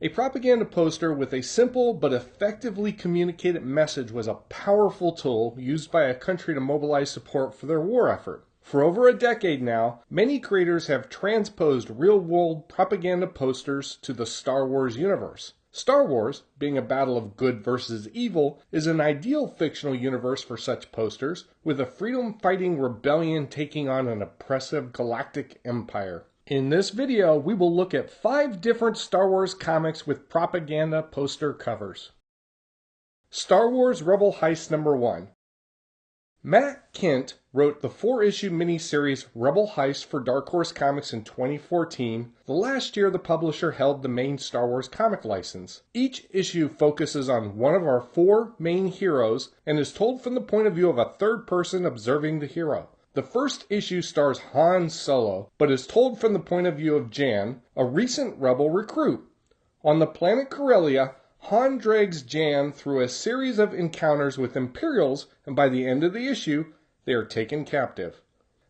A propaganda poster with a simple but effectively communicated message was a powerful tool used by a country to mobilize support for their war effort. For over a decade now, many creators have transposed real-world propaganda posters to the Star Wars universe. Star Wars, being a battle of good versus evil, is an ideal fictional universe for such posters, with a freedom-fighting rebellion taking on an oppressive galactic empire. In this video, we will look at 5 different Star Wars comics with propaganda poster covers. Star Wars Rebel Heist number 1. Matt Kindt wrote the 4-issue miniseries Rebel Heist for Dark Horse Comics in 2014, the last year the publisher held the main Star Wars comic license. Each issue focuses on one of our 4 main heroes and is told from the point of view of a third person observing the hero. The first issue stars Han Solo, but is told from the point of view of Jan, a recent rebel recruit. On the planet Corellia, Han drags Jan through a series of encounters with Imperials, and by the end of the issue, they are taken captive.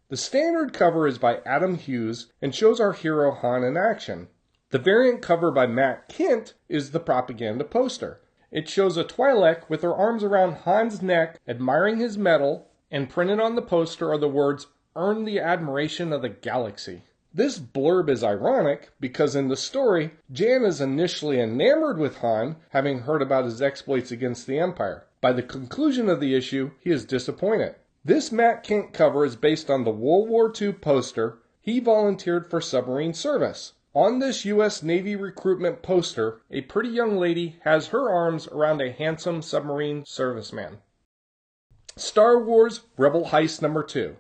The standard cover is by Adam Hughes and shows our hero Han in action. The variant cover by Matt Kindt is the propaganda poster. It shows a Twi'lek with her arms around Han's neck, admiring his medal, and printed on the poster are the words, "Earn the admiration of the galaxy." This blurb is ironic because in the story, Jan is initially enamored with Han, having heard about his exploits against the Empire. By the conclusion of the issue, he is disappointed. This Matt Kindt cover is based on the World War II poster. He volunteered for submarine service. On this U.S. Navy recruitment poster, a pretty young lady has her arms around a handsome submarine serviceman. Star Wars Rebel Heist number 2.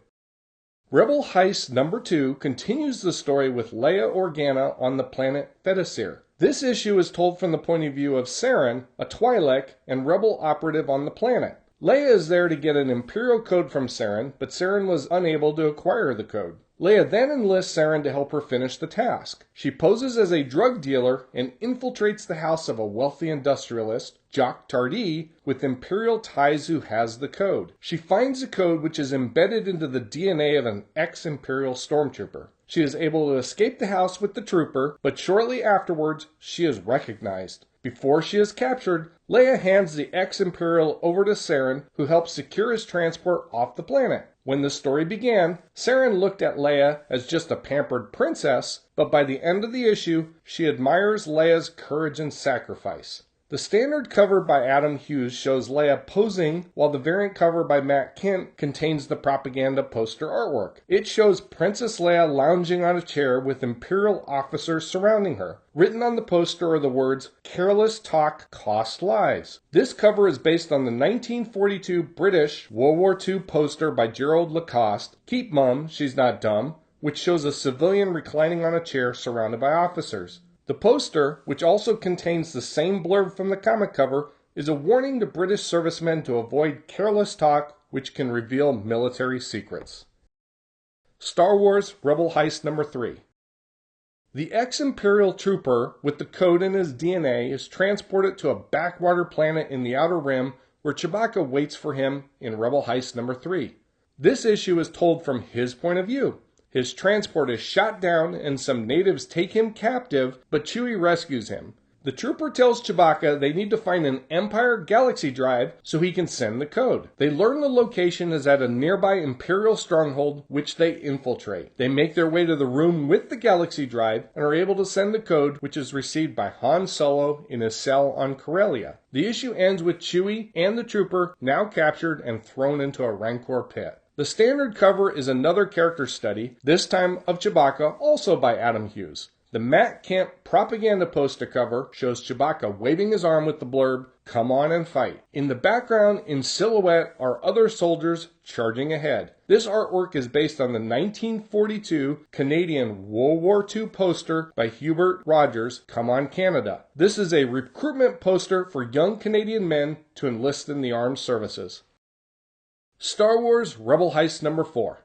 Rebel Heist number 2 continues the story with Leia Organa on the planet Thedisir. This issue is told from the point of view of Saren, a Twi'lek and rebel operative on the planet. Leia is there to get an Imperial code from Saren, but Saren was unable to acquire the code. Leia then enlists Saren to help her finish the task. She poses as a drug dealer and infiltrates the house of a wealthy industrialist, Jock Tardee, with Imperial ties who has the code. She finds the code which is embedded into the DNA of an ex-Imperial stormtrooper. She is able to escape the house with the trooper, but shortly afterwards she is recognized. Before she is captured, Leia hands the ex-Imperial over to Saren, who helps secure his transport off the planet. When the story began, Saren looked at Leia as just a pampered princess, but by the end of the issue, she admires Leia's courage and sacrifice. The standard cover by Adam Hughes shows Leia posing, while the variant cover by Matt Kindt contains the propaganda poster artwork. It shows Princess Leia lounging on a chair with Imperial officers surrounding her. Written on the poster are the words, "Careless talk costs lives." This cover is based on the 1942 British World War II poster by Gerald Lacoste, "Keep Mum, She's Not Dumb," which shows a civilian reclining on a chair surrounded by officers. The poster, which also contains the same blurb from the comic cover, is a warning to British servicemen to avoid careless talk which can reveal military secrets. Star Wars Rebel Heist number 3. The ex-Imperial trooper with the code in his DNA is transported to a backwater planet in the Outer Rim where Chewbacca waits for him in Rebel Heist number 3. This issue is told from his point of view. His transport is shot down and some natives take him captive, but Chewie rescues him. The trooper tells Chewbacca they need to find an Empire galaxy drive so he can send the code. They learn the location is at a nearby Imperial stronghold, which they infiltrate. They make their way to the room with the galaxy drive and are able to send the code, which is received by Han Solo in his cell on Corellia. The issue ends with Chewie and the trooper now captured and thrown into a Rancor pit. The standard cover is another character study, this time of Chewbacca, also by Adam Hughes. The Matt Kindt propaganda poster cover shows Chewbacca waving his arm with the blurb, "Come on and fight." In the background, in silhouette, are other soldiers charging ahead. This artwork is based on the 1942 Canadian World War II poster by Hubert Rogers, "Come on Canada." This is a recruitment poster for young Canadian men to enlist in the armed services. Star Wars Rebel Heist number 4.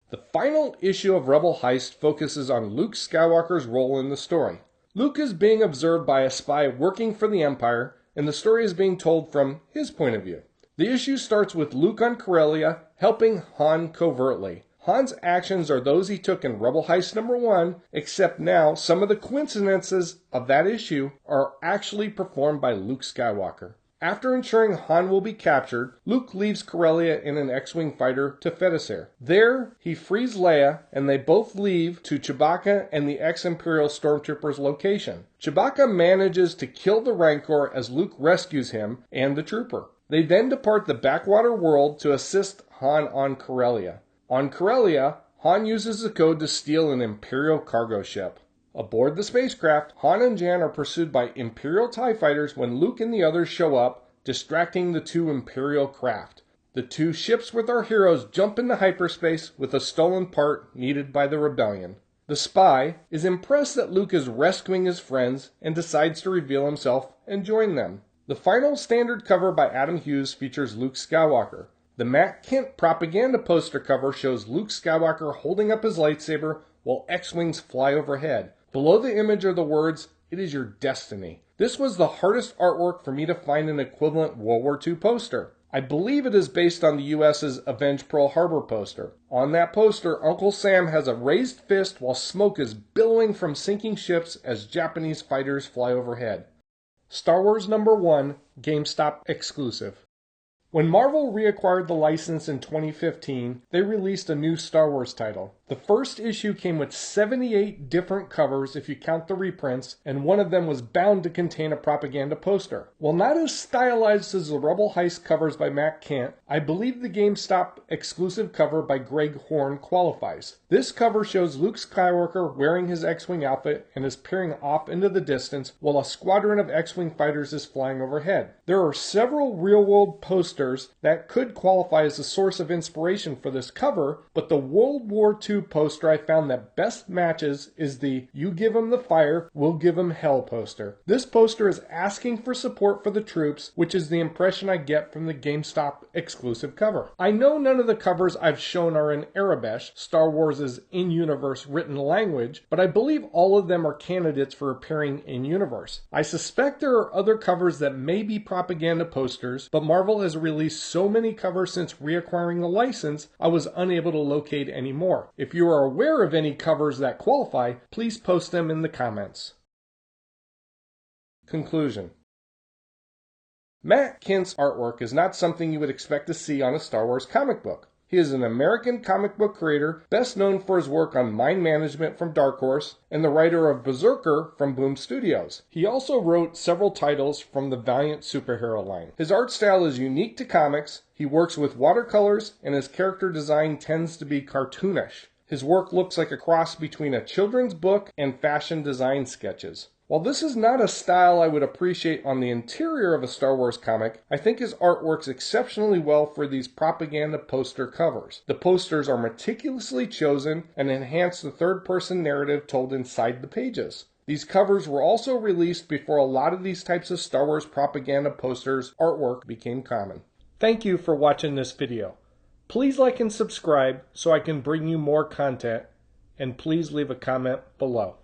The final issue of Rebel Heist focuses on Luke Skywalker's role in the story. Luke is being observed by a spy working for the Empire, and the story is being told from his point of view. The issue starts with Luke on Corellia helping Han covertly. Han's actions are those he took in Rebel Heist #1, except now some of the coincidences of that issue are actually performed by Luke Skywalker. After ensuring Han will be captured, Luke leaves Corellia in an X-Wing fighter to Fetisar. There, he frees Leia, and they both leave to Chewbacca and the ex-Imperial Stormtrooper's location. Chewbacca manages to kill the Rancor as Luke rescues him and the trooper. They then depart the backwater world to assist Han on Corellia. On Corellia, Han uses the code to steal an Imperial cargo ship. Aboard the spacecraft, Han and Jan are pursued by Imperial TIE fighters when Luke and the others show up, distracting the two Imperial craft. The two ships with our heroes jump into hyperspace with a stolen part needed by the rebellion. The spy is impressed that Luke is rescuing his friends and decides to reveal himself and join them. The final standard cover by Adam Hughes features Luke Skywalker. The Matt Kent propaganda poster cover shows Luke Skywalker holding up his lightsaber while X-Wings fly overhead. Below the image are the words, "It is your destiny." This was the hardest artwork for me to find an equivalent World War II poster. I believe it is based on the US's Avenge Pearl Harbor poster. On that poster, Uncle Sam has a raised fist while smoke is billowing from sinking ships as Japanese fighters fly overhead. Star Wars #1, GameStop exclusive. When Marvel reacquired the license in 2015, they released a new Star Wars title. The first issue came with 78 different covers if you count the reprints, and one of them was bound to contain a propaganda poster. While not as stylized as the Rebel Heist covers by Matt Kent, I believe the GameStop exclusive cover by Greg Horn qualifies. This cover shows Luke Skywalker wearing his X-Wing outfit and is peering off into the distance while a squadron of X-Wing fighters is flying overhead. There are several real-world posters that could qualify as a source of inspiration for this cover, but the World War II poster I found that best matches is the "You give 'em the fire, we'll give 'em hell" poster. This poster is asking for support for the troops, which is the impression I get from the GameStop exclusive cover. I know none of the covers I've shown are in Arabesh, Star Wars' in-universe written language, but I believe all of them are candidates for appearing in-universe. I suspect there are other covers that may be propaganda posters, but Marvel has released so many covers since reacquiring the license, I was unable to locate any more. If you are aware of any covers that qualify, please post them in the comments. Conclusion. Matt Kent's artwork is not something you would expect to see on a Star Wars comic book. He is an American comic book creator, best known for his work on Mind Management from Dark Horse, and the writer of Berserker from Boom Studios. He also wrote several titles from the Valiant superhero line. His art style is unique to comics, he works with watercolors, and his character design tends to be cartoonish. His work looks like a cross between a children's book and fashion design sketches. While this is not a style I would appreciate on the interior of a Star Wars comic, I think his art works exceptionally well for these propaganda poster covers. The posters are meticulously chosen and enhance the third-person narrative told inside the pages. These covers were also released before a lot of these types of Star Wars propaganda posters artwork became common. Thank you for watching this video. Please like and subscribe so I can bring you more content, and please leave a comment below.